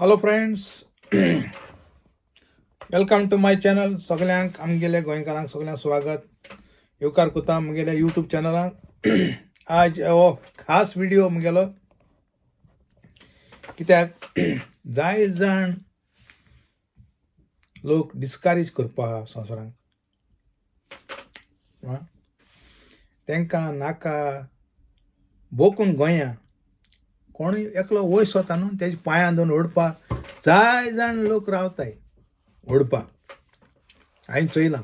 Hello friends, welcome to my channel. सगळ्यांक आमगेले गोंयकारांक सगळ्यांक स्वागत. येवकार कोता म्हगेले यूट्यूब चॅनलाक. आज हो खास व्हिडिओ म्हगेलो, कित्याक जाय जाण लोक डिस्करेज करपा संवसारांक, तांकां नाका बोकून गोंया कोणूय एकलो वयस वता न्हू तेजे पांयां दोन ओडपा जाय जाण लोक रावताय ओडपा. हांवें चोयलां.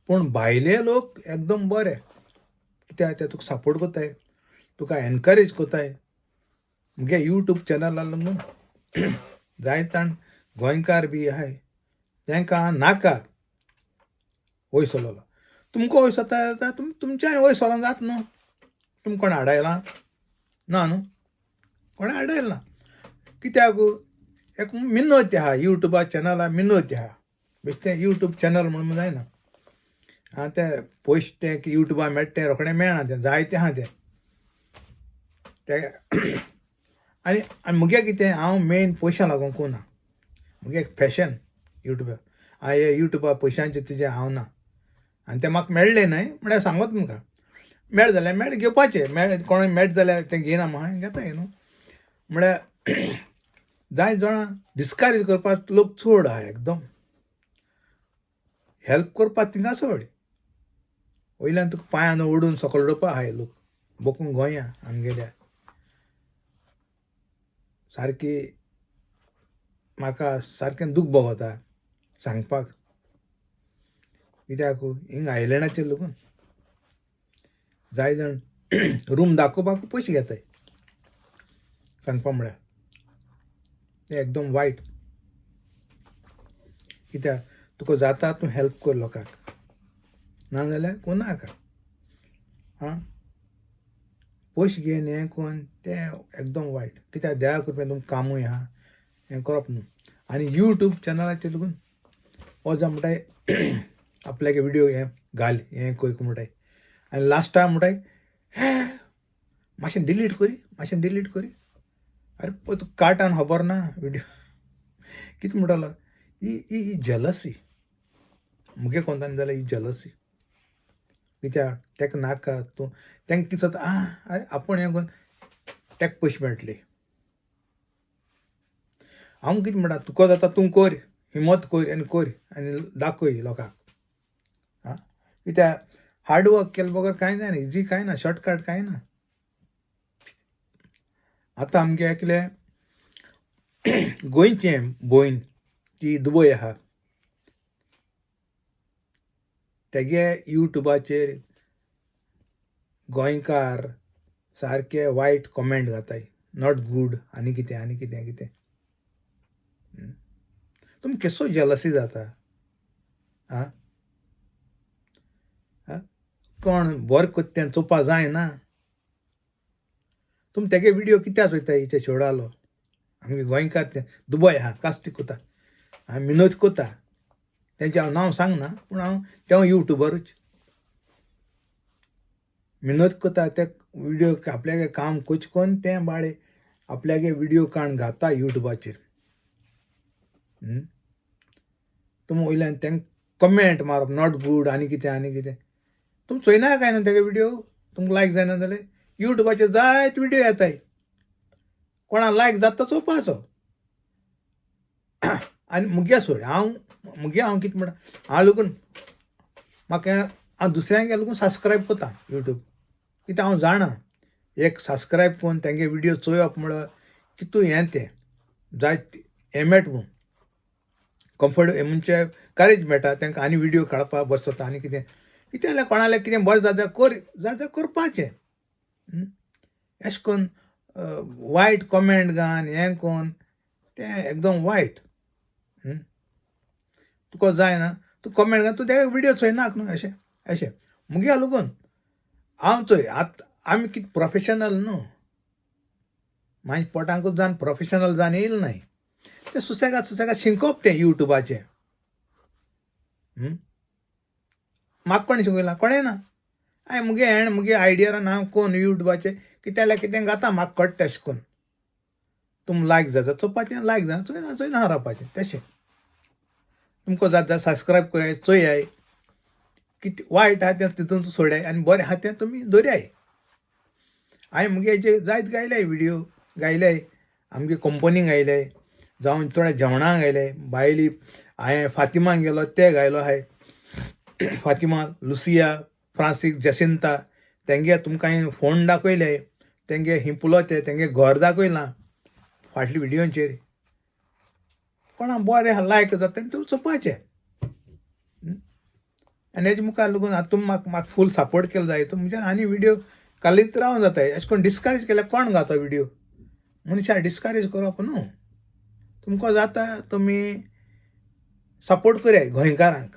पूण भायले लोक एकदम बरे, कित्याक ते तुका सपोर्ट कोताय, तुका एनकरेज कोताय. मुगे यूट्यूब चॅनला लागून जाय जाण गोंयकार बी आहाय, तांकां नाका वयस वलोलो. तुमकां वयस वता जाता तुमच्यान वयस वलों जाता न्हू. तुमकां कोण आडायलां ना न्हू, कोणें आडायला ना. कित्याक एक मिनत आहा यूट्यूबा चॅनला, मिनत आहा. बेश्टें यूट्यूब चॅनल म्हणून जायना. ते पयशे ते यूट्यूबा मेळटा तें रोखडें मेळना, तें जायतें आहा तें. आनी मुगे कितें, हांव मेन पयशां लागून कोना. मुगे एक फॅशन यूट्यूबार. हांव हे यूट्यूबा पयशांचें तुजें हांव ना. आनी तें म्हाका मेळ्ळें न्हय म्हळ्यार सांगत तुमकां. मेळ जाल्यार मेळ घेवपाचें, कोणें मेळटा जाल्यार तें घेयना हांव घेताय न्हू. म्हळ्यार जाय जाणां डिस्करेज करपाक लोक चड आहा एकदम. हेल्प करपाक थिंगा चड. वयल्यान तुका पांयान ओडून सकयल उडोवपा आहाय लोक बोकून गोंया आमगेल्या. सारकी म्हाका सारकें दूख भोगोता सांगपाक. कित्याक हिंगा आयलँडाचेर लागून जाय जाण रूम दाखोवपाक पयशे घेताय सांगपा म्हळ्यार. तें एकदम वायट. कित्याक तुका जाता तूं हेल्प कर लोकांक, नाजाल्यार कोनाका. पयशे घेवन हें कोन्न तें एकदम वायट. कित्याक देवा कृपेन तुमकां कामूय आहा, हें करप न्हू. आनी यूट्यूब चॅनलाचेर लागून वचोन म्हणटाय आपल्यागे व्हिडिओ हें घाल, हें कर म्हणटाय. आनी लास्टाक म्हणटाय हें मातशें डिलीट करी. अरे पळय तुका कार्टान खबर ना व्हिडिओ कितें म्हणटालो. ही जलसी मुगे कोंतान जाल्यार ही जलसी. कित्याक तेका नाका तूं तेंकां कितें जाता, अरे आपूण हें करून तेका पयशे मेळटले. हांव कितें म्हणटा, तुका जाता तूं कर, हिम्मत कर आनी दाखय लोकांक. कित्याक हार्ड वर्क केले बगर कांय जायना, इजी कांय ना, शॉर्टकट कांय ना. आतां आमगे एकले गोंयचें भयण ती दुबय आहा, तेगे यूट्यूबाचेर गोंयकार सारके वायट कॉमेंट घाताय, नॉट गूड आनी कितें. तुमकां केसो जेलसी जाता. कोण बरें कोत्ता तें चोवपा जायना. तुमी तेगे व्हिडिओ कित्याक चोयताय. ते शेवडालो आमगे गोंयकार तें दुबय आहा, कास्टी कोता, हांवें मिनत कोता. तेंचें हांव नांव सांगना, पूण हांव तें यूट्यूबरूच मिनत कोता. ते व्हिडिओ आपल्यागे काम कोच कोन्न तें बाळे आपल्यागे व्हिडिओ काडून घाता यूट्यूबाचेर. तुमी वयल्यान तेंकां कमेंट मारप नॉट गूड आनी कितें. तुमी चोयना काय न्हू तेगे व्हिडिओ. तुमकां लायक जायना जाल्यार यूट्यूबाचेर जायते व्हिडिओ येताय, कोणाक लायक जाता तो चोवपाचो. आनी मुगे सोड हांव कितें म्हणटा, हांव लागून म्हाका हांव दुसऱ्यांक लागून सबस्क्रायब कोता यूट्यूब. कित्याक हांव जाणा एक सबस्क्रायब कोन्न तेंगे व्हिडिओ चोवप म्हळ्यार कितू हें तें जाय हें मेळटा म्हूण कम्फर्ट म्हणजे करेज मेळटा तांकां आनी व्हिडिओ काडपाक बरें जाता. आनी कितें जाल्यार कोणालें कितें बरें जाता करपाचें. अशें करून वायट कॉमेंट घालन हें कोन्न तें एकदम वायट. तुका जायना तूं कॉमेंट घाल, तूं तेगे व्हिडिओ चोयनाक न्हू. अशें मुगे लागून हांव चोय. आमी कितें प्रोफेशनल न्हू, म्हाज्या पोटांकूच जावन प्रोफेशनल जावन येयले न्हय. तें सुसेगाद शिंकोवप तें यूट्यूबाचें. म्हाका कोणें शिकयलां, कोणें ना. मुगे आयडियारान हांव कोन्न यूट्यूबाचेर कितें जाल्यार कितें घाता, म्हाका कळटा तेशें कोन्न. तुम लायक जाता चोवपाचें लायक जाता चोय ना रावपाचें तशें तुमकां जाता सबस्क्रायब कराय चोयाय कितें वायट आहा तें तितून सोडाय आनी बरें आहा तें तुमी दवराय हांवें मुगे हेजे जायत गायल्याय व्हिडियो गायल्याय आमगे कंपनीक गायल्याय जावं थोड्या जेवणाक गायल्याय भायली हांवें फातिमाक गेलो ते गायलो आहाय फातिमा लुसिया फ्रांसीस जसिंता तेंगे तुमकां हांवें फोन दाखयले तेंगे हिंपुलो तेंगे घर दाखयलां फाटल्या व्हिडियोचेर कोणा बरें लायक जाता तें तूं चोवपाचें आनी हेजे मुखार लागून आतां तुमी म्हाका फूल सपोर्ट केलो जाय तुमच्यान आनी व्हिडियो घालीत रावं जाताय अशें करून डिस्करेज केल्यार कोण घालता व्हिडियो मनशाक डिस्करेज करप न्हू तुमकां जाता तुमी सपोर्ट कराय गोंयकारांक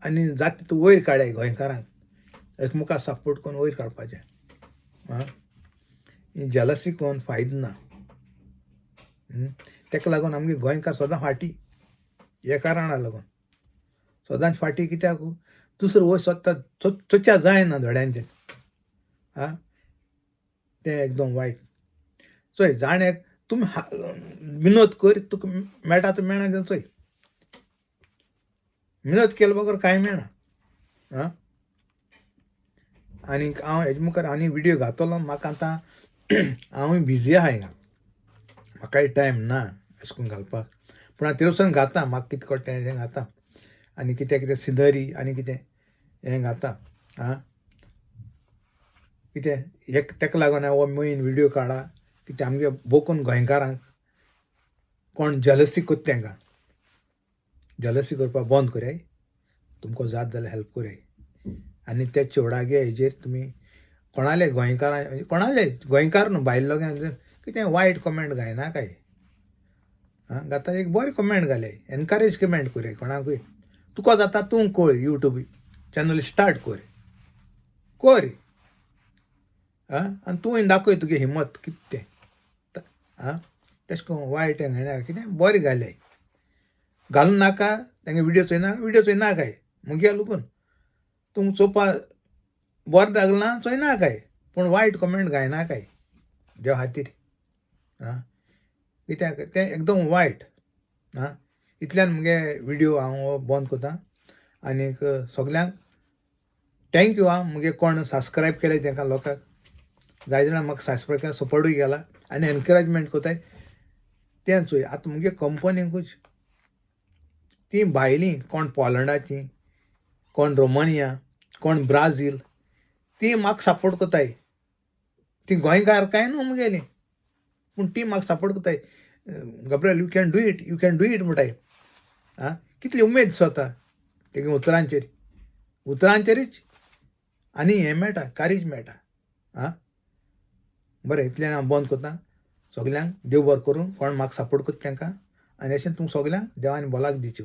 आनी जाता तितू वयर काडय गोंयकारांक एकमुखार सपोर्ट करून वयर काडपाचें आं जेलसी कोन्न फायदो ना तेका लागून आमगे गोंयकार सदां फाटीं हे कारणाक लागून सदांच फाटीं कित्याक दुसरो वयर सोदता चोच्या जायना धड्यांचें आं तें एकदम वायट चोय जाण्याक तुमी विनोद कर तुका मेळटा तो मेळना तें चोय विनोद केलो बगर कांय मेळना आं आनीक हांव हेजे मुखार आनी व्हिडियो घातलो म्हाका आतां हांवूय बिजी आहा हिंगा म्हाकाय टायम ना अशें करून घालपाक पूण हांव तितून घातां म्हाका कितें कळटा तें घातां आनी कितें कितें सिनरी आनी कितें हें घातां आं कितें एक तेका लागून हांव मेन व्हिडियो काडा कितें आमगे बोकून गोंयकारांक कोण जलसी कोत्ता तेंकां जलसी करपाक बंद कराय तुमकां जात जाल्यार हेल्प कराय आनी ते चेवडागे हेजेर तुमी कोणाले गोंयकारां कोणाले गोंयकार न्हू भायले लोकांक कितें वायट कमेंट घायना काय आं घाता एक बरें कमेंट घाले एनकरेज कमेंट कराय कोणाकूय तुका जाता तूं कर यूट्यूब चॅनल स्टार्ट कर आं आनी तूंय दाखय तुगे हिम्मत कितें तें आं तशें करून वायट हें घायना कितें बरें घाले घालूं नाका तेंगे व्हिडियो चोयना काय मुगे लागून तुमकां चोवपा बरें लागलां चोयना काय पूण वायट कमेंट घायना काय देवा खातीर आं कित्याक तें एकदम वायट आं इतल्यान मुगे व्हिडियो हांव बंद कोतां आनीक सगल्यांक थँक्यू आं मुगे कोण सबस्क्रायब केले तेंकां लोकांक जाय जाणां म्हाका सबस्क्रायब केला सपोर्टूय केला आनी एनकरेजमेंट कोताय तें चोय आतां मुगे कंपनीकूच ती भायलीं कोण पोलंडाचीं कोण रोमानिया कोण ब्राजील ती म्हाका सपोर्ट कोताय ती गोंयकार कांय न्हू मुगेलीं पूण ती म्हाका सपोर्ट कोताय Gabriel you can do it म्हणटाय आं कितली उमेद दिसता तेगे उतरांचेरीच आनी हें मेळटा कारीज मेळटा आं बरें इतल्यान हांव बंद कोतां सगल्यांक देव बरें करूं कोण म्हाका सपोर्ट कोत्ता तेंकां आनी अशें तुमकां सगल्यांक देवान भलायकी दिवचें